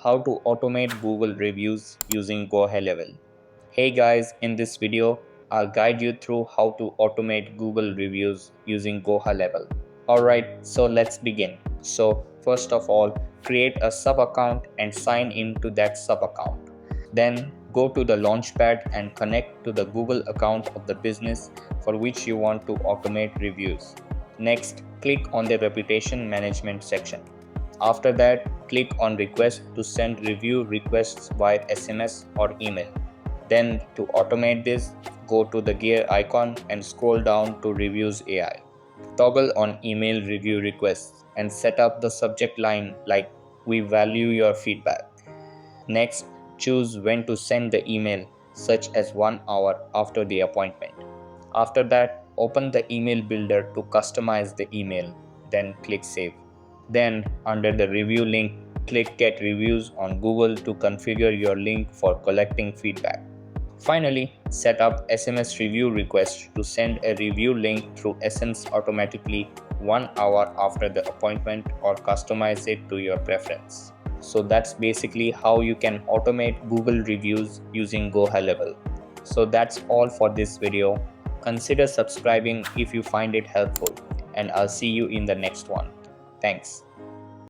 how to automate Google reviews using gohighlevel. Hey guys, in this video, I'll guide you through how to automate Google reviews using gohighlevel. Alright, so let's begin. So first of all, create a sub account and sign in to that sub account. Then go to the Launchpad and connect to the Google account of the business for which you want to automate reviews. Next, click on the Reputation Management section. After that, click on Request to send review requests via SMS or email. Then, to automate this, go to the gear icon and scroll down to Reviews AI. Toggle on email review requests and set up the subject line like "We value your feedback." Next, choose when to send the email, such as 1 hour after the appointment. After that, open the email builder to customize the email, then click Save. Then, under the review link, click Get Reviews on Google to configure your link for collecting feedback. Finally, set up SMS review request to send a review link through SMS automatically 1 hour after the appointment or customize it to your preference. So that's basically how you can automate Google reviews using gohighlevel. So that's all for this video. Consider subscribing if you find it helpful, and I'll see you in the next one. Thanks.